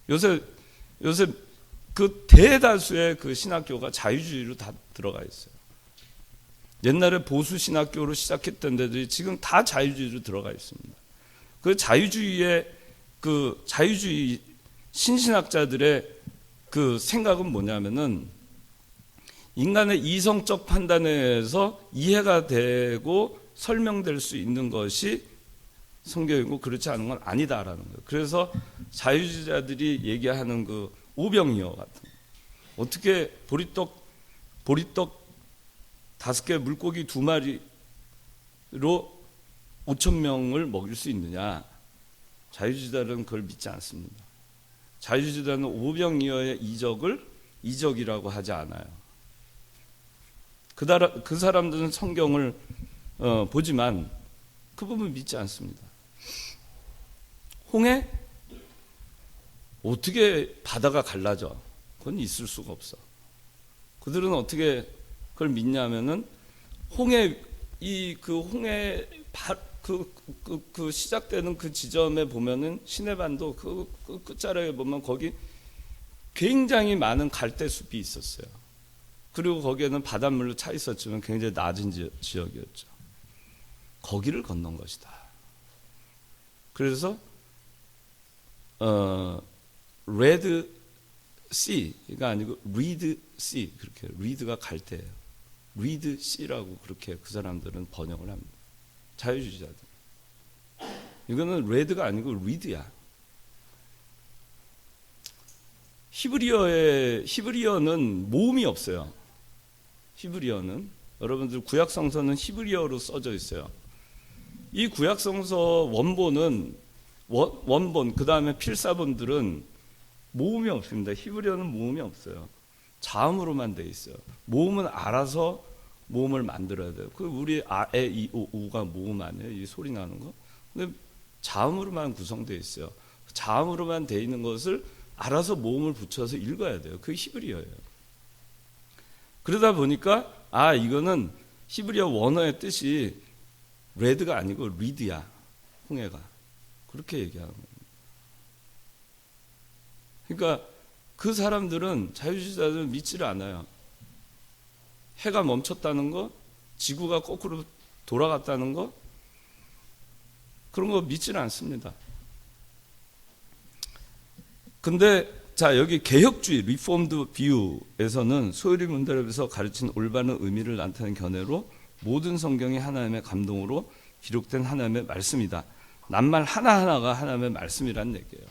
요새 그 대다수의 그 신학교가 자유주의로 다 들어가 있어요. 옛날에 보수 신학교로 시작했던 데들이 지금 다 자유주의로 들어가 있습니다. 그 자유주의 신신학자들의 그 생각은 뭐냐면은 인간의 이성적 판단에 의해서 이해가 되고 설명될 수 있는 것이 성경이고 그렇지 않은 건 아니다라는 거예요. 그래서 자유주의자들이 얘기하는 그 오병이어 같은 거. 어떻게 보리떡 5개 물고기 2마리로 5,000명을 먹일 수 있느냐. 자유주의자들은 그걸 믿지 않습니다. 자유주의자는 오병이어의 이적을 이적이라고 하지 않아요. 그 사람들은 성경을 보지만 그 부분 믿지 않습니다. 홍해? 어떻게 바다가 갈라져? 그건 있을 수가 없어. 그들은 어떻게 그걸 믿냐면은 홍해 시작되는 그 지점에 보면은 시내반도 그 끝자락에 보면 거기 굉장히 많은 갈대숲이 있었어요. 그리고 거기에는 바닷물로 차 있었지만 굉장히 낮은 지역이었죠. 거기를 건넌 것이다. 그래서 레드 씨가 아니고 리드 씨, 그렇게 리드가 갈대예요. 리드 씨라고 그렇게 그 사람들은 번역을 합니다. 자유주의자들. 이거는 레드가 아니고 리드야. 히브리어는 모음이 없어요. 히브리어는 여러분들 구약 성서는 히브리어로 써져 있어요. 이 구약 성서 원본 그 다음에 필사본들은 모음이 없습니다. 히브리어는 모음이 없어요. 자음으로만 돼 있어요. 모음은 알아서 모음을 만들어야 돼요. 그 우리 아, 에, 이, 오, 우가 모음 아니에요? 이 소리 나는 거. 근데 자음으로만 구성되어 있어요. 자음으로만 돼 있는 것을 알아서 모음을 붙여서 읽어야 돼요. 그게 히브리어예요. 그러다 보니까 이거는 히브리어 원어의 뜻이 레드가 아니고 리드야. 홍해가. 그렇게 얘기하는 겁니다. 그러니까 그 사람들은 자유주의자들은 믿지를 않아요. 해가 멈췄다는 거, 지구가 거꾸로 돌아갔다는 거, 그런 거 믿지는 않습니다. 근데 자, 여기 개혁주의 리폼드 뷰에서는 소요리 문답에서 가르친 올바른 의미를 나타낸 견해로 모든 성경이 하나님의 감동으로 기록된 하나님의 말씀이다. 낱말 하나하나가 하나님의 말씀이라는 얘기예요.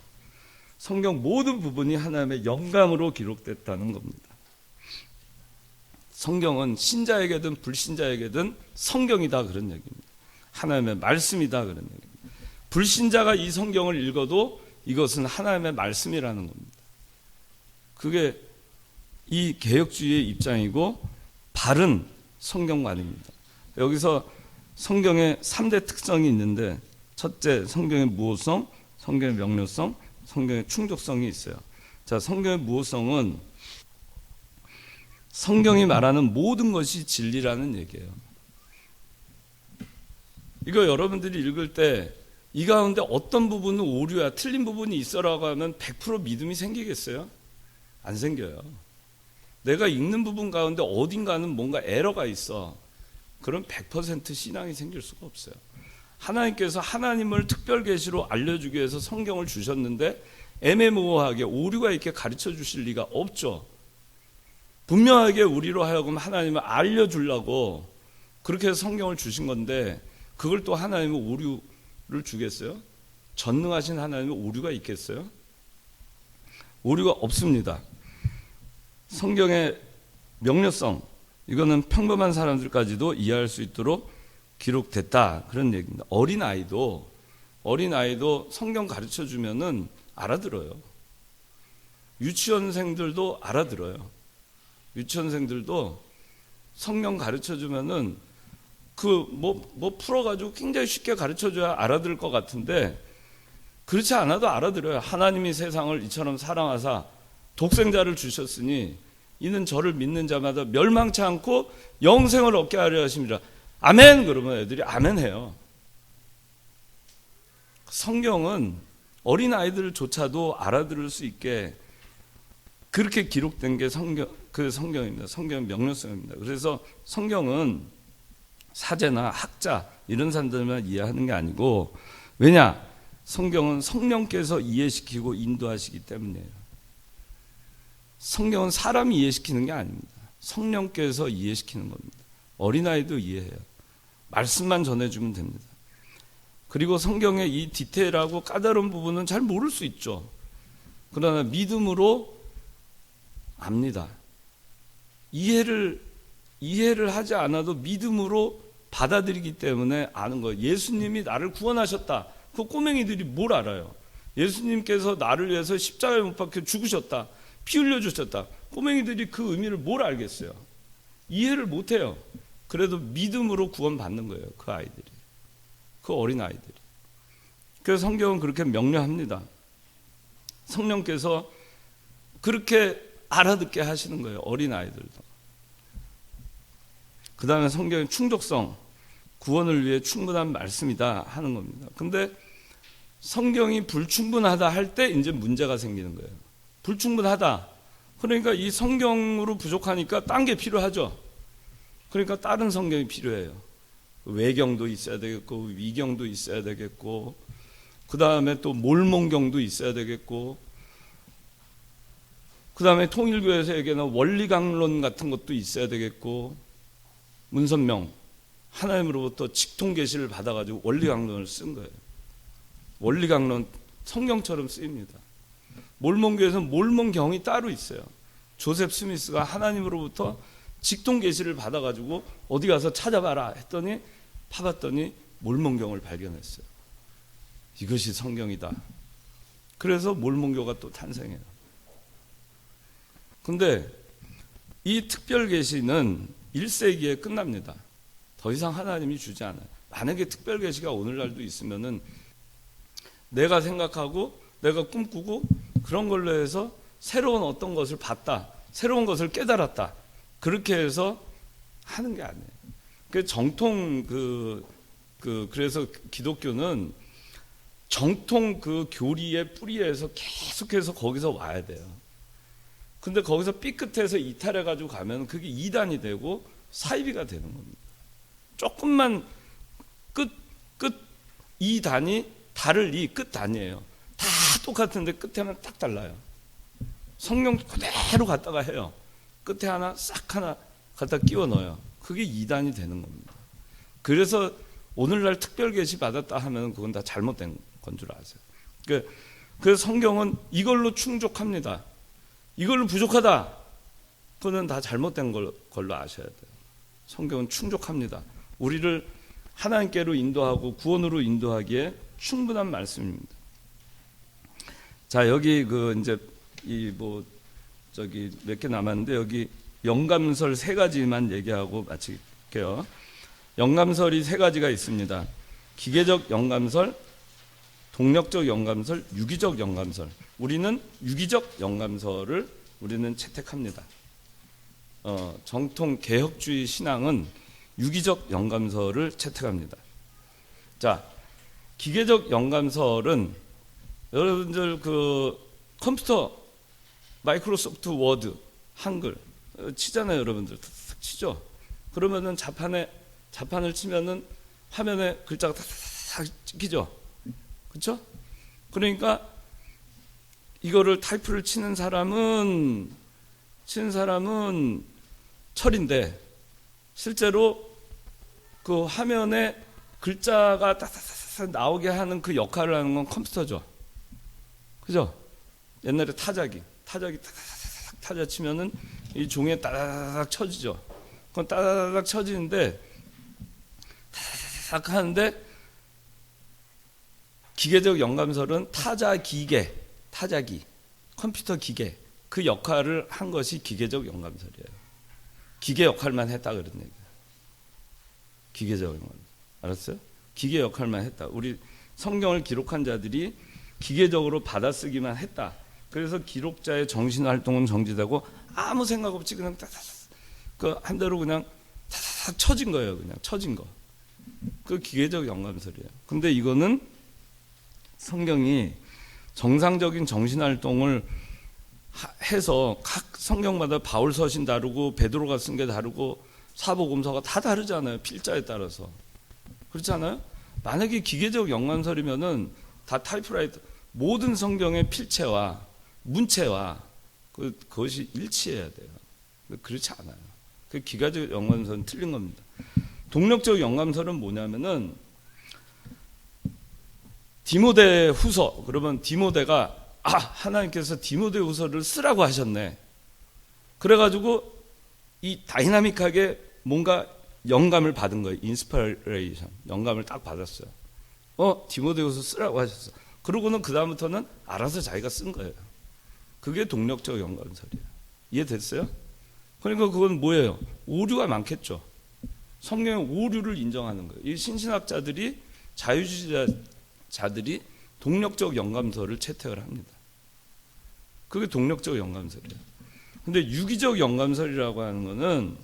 성경 모든 부분이 하나님의 영감으로 기록됐다는 겁니다. 성경은 신자에게든 불신자에게든 성경이다, 그런 얘기입니다. 하나님의 말씀이다, 그런 얘기입니다. 불신자가 이 성경을 읽어도 이것은 하나님의 말씀이라는 겁니다. 그게 이 개혁주의의 입장이고 바른 성경관입니다. 여기서 성경의 3대 특성이 있는데, 첫째, 성경의 무호성, 성경의 명료성, 성경의 충족성이 있어요. 자, 성경의 무호성은 성경이 말하는 모든 것이 진리라는 얘기예요. 이거 여러분들이 읽을 때 이 가운데 어떤 부분은 오류야, 틀린 부분이 있어라고 하면 100% 믿음이 생기겠어요? 안 생겨요. 내가 읽는 부분 가운데 어딘가는 뭔가 에러가 있어. 그럼 100% 신앙이 생길 수가 없어요. 하나님께서 하나님을 특별 계시로 알려주기 위해서 성경을 주셨는데 애매모호하게 오류가 있게 가르쳐 주실 리가 없죠. 분명하게 우리로 하여금 하나님을 알려주려고 그렇게 해서 성경을 주신 건데, 그걸 또 하나님은 오류를 주겠어요? 전능하신 하나님은 오류가 있겠어요? 오류가 없습니다. 성경의 명료성, 이거는 평범한 사람들까지도 이해할 수 있도록 기록됐다, 그런 얘기입니다. 어린아이도 성경 가르쳐 주면은 알아들어요. 유치원생들도 알아들어요. 유치원생들도 성경 가르쳐 주면은 뭐 풀어가지고 굉장히 쉽게 가르쳐 줘야 알아들을 것 같은데, 그렇지 않아도 알아들어요. 하나님이 세상을 이처럼 사랑하사 독생자를 주셨으니 이는 저를 믿는 자마다 멸망치 않고 영생을 얻게 하려 하심이라. 아멘! 그러면 애들이 아멘 해요. 성경은 어린아이들조차도 알아들을 수 있게 그렇게 기록된 게 성경입니다. 성경의 명료성입니다. 그래서 성경은 사제나 학자 이런 사람들만 이해하는 게 아니고, 왜냐? 성경은 성령께서 이해시키고 인도하시기 때문이에요. 성경은 사람이 이해시키는 게 아닙니다. 성령께서 이해시키는 겁니다. 어린아이도 이해해요. 말씀만 전해주면 됩니다. 그리고 성경의 이 디테일하고 까다로운 부분은 잘 모를 수 있죠. 그러나 믿음으로 압니다. 이해를 하지 않아도 믿음으로 받아들이기 때문에 아는 거예요. 예수님이 나를 구원하셨다. 그 꼬맹이들이 뭘 알아요? 예수님께서 나를 위해서 십자가에 못 박혀 죽으셨다. 피 흘려주셨다. 꼬맹이들이 그 의미를 뭘 알겠어요? 이해를 못해요. 그래도 믿음으로 구원받는 거예요. 그 아이들이, 그 어린아이들이. 그래서 성경은 그렇게 명료합니다. 성령께서 그렇게 알아듣게 하시는 거예요. 어린아이들도. 그 다음에 성경의 충족성, 구원을 위해 충분한 말씀이다 하는 겁니다. 근데 성경이 불충분하다 할 때 이제 문제가 생기는 거예요. 불충분하다. 그러니까 이 성경으로 부족하니까 딴 게 필요하죠. 그러니까 다른 성경이 필요해요. 외경도 있어야 되겠고, 위경도 있어야 되겠고, 그 다음에 또 몰몬경도 있어야 되겠고, 그 다음에 통일교에서 얘기하는 원리강론 같은 것도 있어야 되겠고, 문선명, 하나님으로부터 직통계시를 받아가지고 원리강론을 쓴 거예요. 원리강론, 성경처럼 쓰입니다. 몰몬교에서는 몰몬경이 따로 있어요. 조셉 스미스가 하나님으로부터 직통계시를 받아가지고 어디 가서 찾아봐라 했더니 파봤더니 몰몬경을 발견했어요. 이것이 성경이다. 그래서 몰몬교가 또 탄생해요. 근데 이 특별계시는 1세기에 끝납니다. 더 이상 하나님이 주지 않아요. 만약에 특별계시가 오늘날도 있으면은 내가 생각하고 내가 꿈꾸고 그런 걸로 해서 새로운 어떤 것을 봤다, 새로운 것을 깨달았다, 그렇게 해서 하는 게 아니에요. 그 정통 그래서 기독교는 정통 그 교리의 뿌리에서 계속해서 거기서 와야 돼요. 근데 거기서 삐끗해서 이탈해가지고 가면 그게 이단이 되고 사이비가 되는 겁니다. 조금만 이 단이 달을 이 끝 단이에요. 다 똑같은데 끝에 하나 딱 달라요. 성경 그대로 갖다가 해요. 끝에 하나 싹 하나 갖다 끼워 넣어요. 그게 이단이 되는 겁니다. 그래서 오늘날 특별 계시 받았다 하면 그건 다 잘못된 건 줄 아세요. 그래서 성경은 이걸로 충족합니다. 이걸로 부족하다, 그거는 다 잘못된 걸로 아셔야 돼요. 성경은 충족합니다. 우리를 하나님께로 인도하고 구원으로 인도하기에 충분한 말씀입니다. 자, 여기 이제 몇 개 남았는데 여기 영감설 3가지만 얘기하고 마칠게요. 영감설이 3가지가 있습니다. 기계적 영감설, 동력적 영감설, 유기적 영감설. 우리는 유기적 영감설을 우리는 채택합니다. 정통 개혁주의 신앙은 유기적 영감설을 채택합니다. 자, 기계적 영감설은 여러분들 컴퓨터 마이크로소프트 워드 한글 치잖아요. 여러분들 탁 치죠. 그러면은 자판을 치면은 화면에 글자가 탁 찍히죠. 그렇죠? 그러니까 이거를 타이프를 치는 사람은 철인데 실제로 그 화면에 글자가 따다다다 나오게 하는 그 역할을 하는 건 컴퓨터죠. 그죠? 옛날에 타자기 따다다닥 타자 치면은 이 종이에 따다다닥 쳐지죠. 그건 따다다닥 쳐지는데 따다다닥 하는데 기계적 영감설은 타자기, 컴퓨터 기계 그 역할을 한 것이 기계적 영감설이에요. 기계 역할만 했다 그런 얘기예요. 기계적 영감설. 알았어요? 기계 역할만 했다. 우리 성경을 기록한 자들이 기계적으로 받아쓰기만 했다. 그래서 기록자의 정신 활동은 정지되고 아무 생각 없이 그냥 그 한 대로 그냥 쳐진 거예요. 그냥 쳐진 거. 그 기계적 영감설이에요. 근데 이거는 성경이 정상적인 정신 활동을 해서 각 성경마다 바울 서신 다르고 베드로가 쓴 게 다르고 사복음서가 다 다르잖아요. 필자에 따라서. 그렇지 않아요? 만약에 기계적 영감설이면은 다 타이프라이터 모든 성경의 필체와 문체와 그것이 일치해야 돼요. 그렇지 않아요. 그 기계적 영감설은 틀린 겁니다. 동력적 영감설은 뭐냐면은 디모데 후서 그러면 디모데가 하나님께서 디모데 후서를 쓰라고 하셨네. 그래가지고 이 다이나믹하게 뭔가 영감을 받은 거예요. 인스파레이션 영감을 딱 받았어요. 디모데 후서 쓰라고 하셨어. 그러고는 그 다음부터는 알아서 자기가 쓴 거예요. 그게 동력적 영감설이에요. 이해됐어요? 그러니까 그건 뭐예요? 오류가 많겠죠. 성경의 오류를 인정하는 거예요. 이 신신학자들이 자유주의자들이 동력적 영감설을 채택을 합니다. 그게 동력적 영감설이에요. 근데 유기적 영감설이라고 하는 거는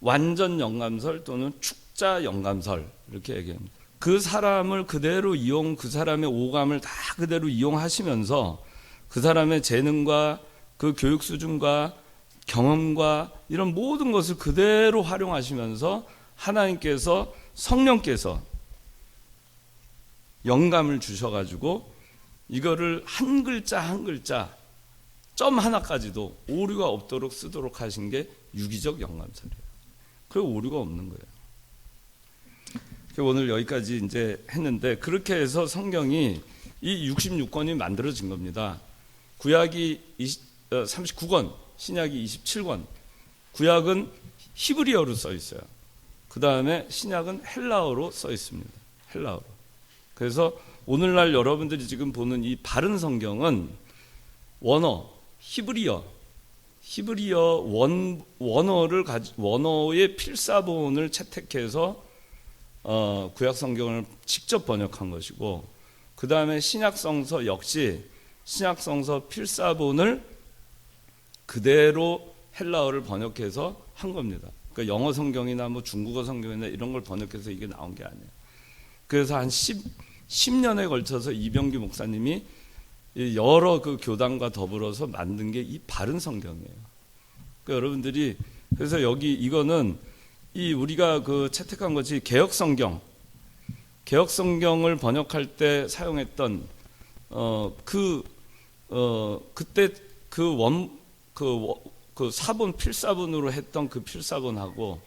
완전 영감설 또는 축자 영감설 이렇게 얘기합니다. 그 사람을 그대로 그 사람의 오감을 다 그대로 이용하시면서 그 사람의 재능과 그 교육 수준과 경험과 이런 모든 것을 그대로 활용하시면서 하나님께서 성령께서 영감을 주셔가지고 이거를 한 글자 한 글자 점 하나까지도 오류가 없도록 쓰도록 하신 게 유기적 영감설이에요. 그 오류가 없는 거예요. 오늘 여기까지 이제 했는데 그렇게 해서 성경이 이 66권이 만들어진 겁니다. 구약이 39권, 신약이 27권. 구약은 히브리어로 써 있어요. 그 다음에 신약은 헬라어로 써 있습니다. 헬라어로. 그래서 오늘날 여러분들이 지금 보는 이 바른 성경은 원어, 히브리어 원어의 필사본을 채택해서 구약 성경을 직접 번역한 것이고, 그 다음에 신약성서 역시 신약성서 필사본을 그대로 헬라어를 번역해서 한 겁니다. 그러니까 영어 성경이나 뭐 중국어 성경이나 이런 걸 번역해서 이게 나온 게 아니에요. 그래서 한 10년에 걸쳐서 이병기 목사님이 여러 그 교단과 더불어서 만든 게 이 바른 성경이에요. 그러니까 여러분들이 그래서 여기 이거는 이 우리가 그 채택한 것이 개혁 성경을 번역할 때 사용했던 그때 그 사본 필사본으로 했던 그 필사본하고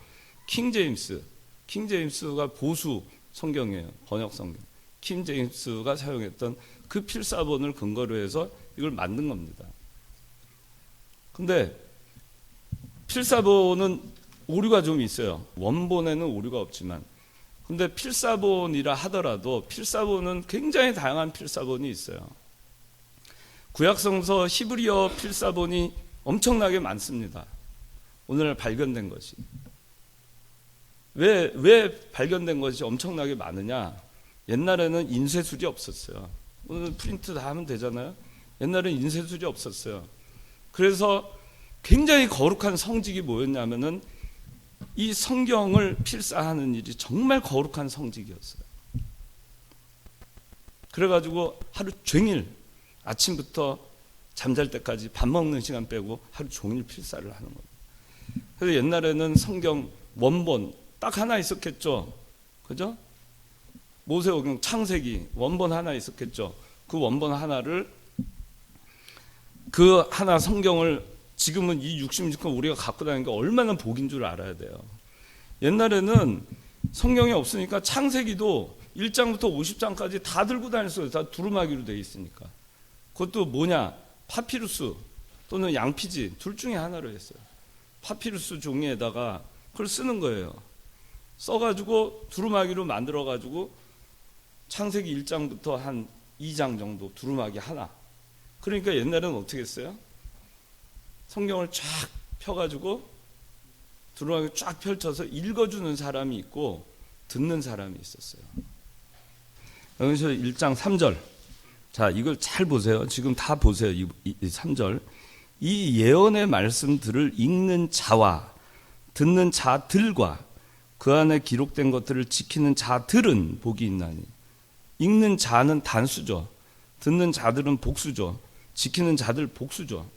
킹 제임스가 보수 성경이에요. 번역 성경. 킹 제임스가 사용했던 그 필사본을 근거로 해서 이걸 만든 겁니다. 근데 필사본은 오류가 좀 있어요. 원본에는 오류가 없지만. 근데 필사본이라 하더라도 필사본은 굉장히 다양한 필사본이 있어요. 구약성서 히브리어 필사본이 엄청나게 많습니다. 오늘 발견된 것이. 왜 발견된 것이 엄청나게 많으냐? 옛날에는 인쇄술이 없었어요. 오늘 프린트 다 하면 되잖아요. 옛날에는 인쇄술이 없었어요. 그래서 굉장히 거룩한 성직이 뭐였냐면은 이 성경을 필사하는 일이 정말 거룩한 성직이었어요. 그래가지고 하루 종일 아침부터 잠잘 때까지 밥 먹는 시간 빼고 하루 종일 필사를 하는 거예요. 그래서 옛날에는 성경 원본 딱 하나 있었겠죠. 그죠? 모세오경 창세기 원본 하나 있었겠죠. 그 원본 하나를 그 하나 성경을 지금은 이 66권 우리가 갖고 다니는 게 얼마나 복인 줄 알아야 돼요. 옛날에는 성경이 없으니까 창세기도 1장부터 50장까지 다 들고 다닐 수 있어요. 다 두루마기로 되어 있으니까. 그것도 뭐냐? 파피루스 또는 양피지 둘 중에 하나로 했어요. 파피루스 종이에다가 그걸 쓰는 거예요. 써가지고 두루마기로 만들어가지고 창세기 1장부터 한 2장 정도 두루마기 하나. 그러니까 옛날에는 어떻게 했어요? 성경을 쫙 펴가지고 두루마기 쫙 펼쳐서 읽어주는 사람이 있고 듣는 사람이 있었어요. 여기서 1장 3절. 자, 이걸 잘 보세요. 지금 다 보세요. 이 3절. 이 예언의 말씀들을 읽는 자와 듣는 자들과 그 안에 기록된 것들을 지키는 자들은 복이 있나니. 읽는 자는 단수죠. 듣는 자들은 복수죠. 지키는 자들 복수죠.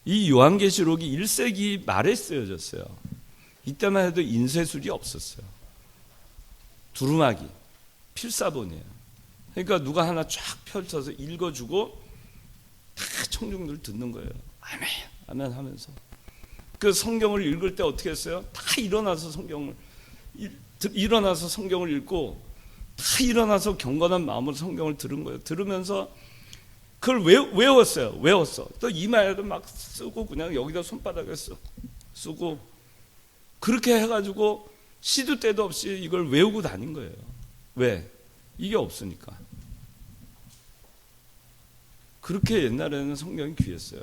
이 요한계시록이 1세기 말에 쓰여졌어요. 이때만 해도 인쇄술이 없었어요. 두루마기, 필사본이에요. 그러니까 누가 하나 쫙 펼쳐서 읽어주고 다 청중들 듣는 거예요. 아멘, 아멘 하면서. 그 성경을 읽을 때 어떻게 했어요? 다 일어나서 성경을 읽고 다 일어나서 경건한 마음으로 성경을 들은 거예요. 들으면서 그걸 외웠어요. 또 이마에도 막 쓰고 그냥 여기다 손바닥에 쓰고 그렇게 해가지고 시도 때도 없이 이걸 외우고 다닌 거예요. 왜? 이게 없으니까. 그렇게 옛날에는 성경이 귀했어요.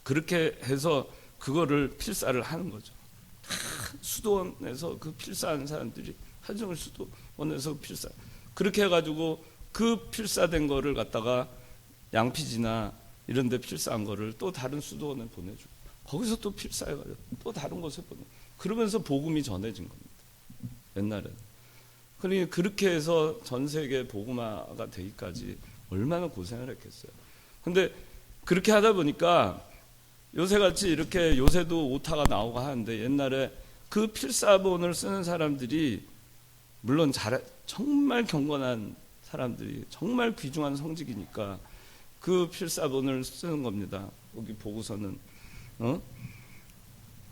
그렇게 해서 그거를 필사를 하는 거죠. 다 수도원에서 그 필사하는 사람들이 한정을 수도원에서 필사. 그렇게 해가지고 그 필사된 거를 갖다가 양피지나 이런 데 필사한 거를 또 다른 수도원에 보내주고 거기서 또 필사해가지고 또 다른 곳에 보내고 그러면서 복음이 전해진 겁니다. 옛날에는. 그러니까 그렇게 해서 전 세계 복음화가 되기까지 얼마나 고생을 했겠어요. 근데 그렇게 하다 보니까 요새같이 이렇게 요새도 오타가 나오고 하는데 옛날에 그 필사본을 쓰는 사람들이 물론 정말 경건한 사람들이 정말 귀중한 성직이니까 그 필사본을 쓰는 겁니다. 여기 보고서는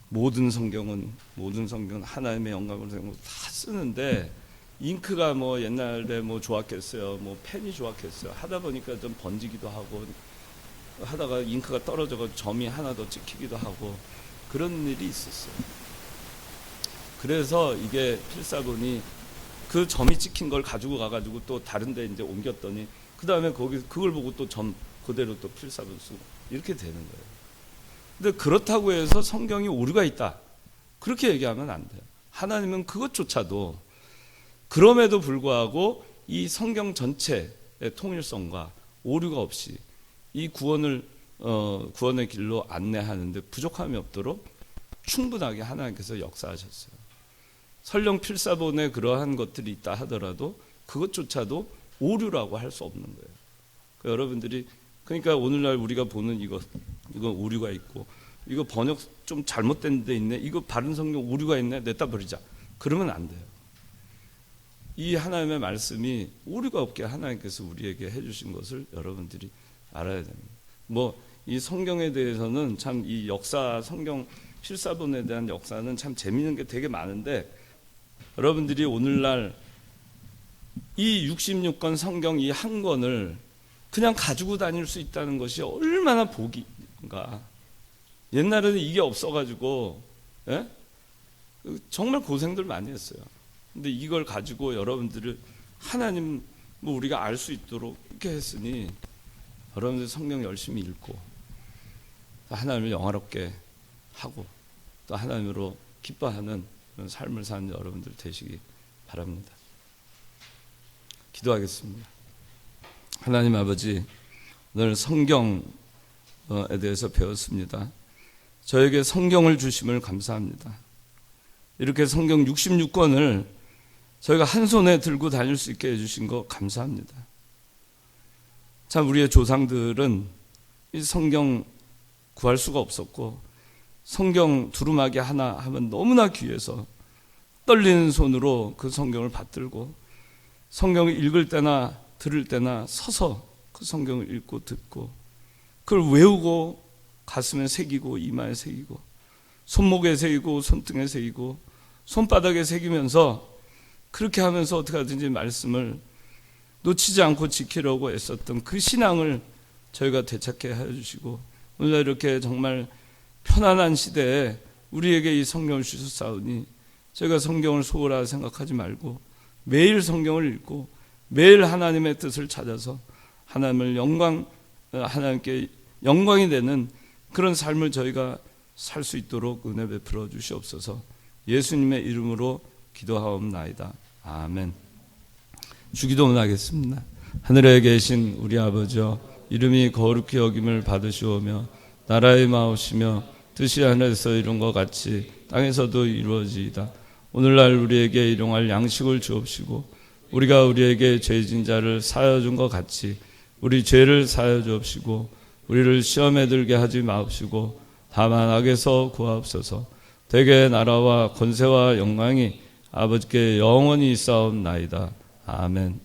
모든 성경은 하나님의 영감을 다 쓰는데 잉크가 뭐 옛날에 뭐 좋았겠어요. 뭐 펜이 좋았겠어요. 하다 보니까 좀 번지기도 하고 하다가 잉크가 떨어져서 점이 하나 더 찍히기도 하고 그런 일이 있었어요. 그래서 이게 필사본이 그 점이 찍힌 걸 가지고 가가지고 또 다른 데 이제 옮겼더니 그 다음에 그걸 보고 또 점 그대로 또 필사본 쓰고 이렇게 되는 거예요. 근데 그렇다고 해서 성경이 오류가 있다. 그렇게 얘기하면 안 돼요. 하나님은 그것조차도 그럼에도 불구하고 이 성경 전체의 통일성과 오류가 없이 이 구원의 길로 안내하는데 부족함이 없도록 충분하게 하나님께서 역사하셨어요. 설령 필사본에 그러한 것들이 있다 하더라도 그것조차도 오류라고 할 수 없는 거예요. 그러니까 여러분들이 그러니까 오늘날 우리가 보는 이거 오류가 있고 이거 번역 좀 잘못된 데 있네. 이거 바른 성경 오류가 있네. 냈다 버리자. 그러면 안 돼요. 이 하나님의 말씀이 오류가 없게 하나님께서 우리에게 해주신 것을 여러분들이 알아야 됩니다. 뭐 이 성경에 대해서는 참 이 역사 성경 필사본에 대한 역사는 참 재미있는 게 되게 많은데 여러분들이 오늘날 이 66권 성경 이 한 권을 그냥 가지고 다닐 수 있다는 것이 얼마나 복인가. 옛날에는 이게 없어가지고 정말 고생들 많이 했어요. 근데 이걸 가지고 여러분들을 하나님 우리가 알 수 있도록 이렇게 했으니 여러분들 성경 열심히 읽고 하나님을 영화롭게 하고 또 하나님으로 기뻐하는 그런 삶을 사는 여러분들 되시기 바랍니다. 기도하겠습니다. 하나님 아버지, 오늘 성경에 대해서 배웠습니다. 저에게 성경을 주심을 감사합니다. 이렇게 성경 66권을 저희가 한 손에 들고 다닐 수 있게 해주신 거 감사합니다. 참 우리의 조상들은 이 성경 구할 수가 없었고 성경 두루마기 하나 하면 너무나 귀해서 떨리는 손으로 그 성경을 받들고 성경을 읽을 때나 들을 때나 서서 그 성경을 읽고 듣고 그걸 외우고 가슴에 새기고 이마에 새기고 손목에 새기고 손등에 새기고 손바닥에 새기면서 그렇게 하면서 어떻게 하든지 말씀을 놓치지 않고 지키려고 애썼던 그 신앙을 저희가 되찾게 해주시고, 오늘 이렇게 정말 편안한 시대에 우리에게 이 성경을 주셨사오니 저희가 성경을 소홀하게 생각하지 말고 매일 성경을 읽고 매일 하나님의 뜻을 찾아서 하나님께 영광이 되는 그런 삶을 저희가 살 수 있도록 은혜 베풀어 주시옵소서. 예수님의 이름으로 기도하옵나이다. 아멘. 주기도문 하겠습니다. 하늘에 계신 우리 아버지여, 이름이 거룩히 여김을 받으시오며 나라의 마오시며 뜻이 하늘에서 이룬 것 같이 땅에서도 이루어지이다. 오늘날 우리에게 일용할 양식을 주옵시고 우리가 우리에게 죄진 자를 사하여 준 것 같이 우리 죄를 사하여 주옵시고 우리를 시험에 들게 하지 마옵시고 다만 악에서 구하옵소서. 대개 나라와 권세와 영광이 아버지께 영원히 있사옵나이다. 아멘.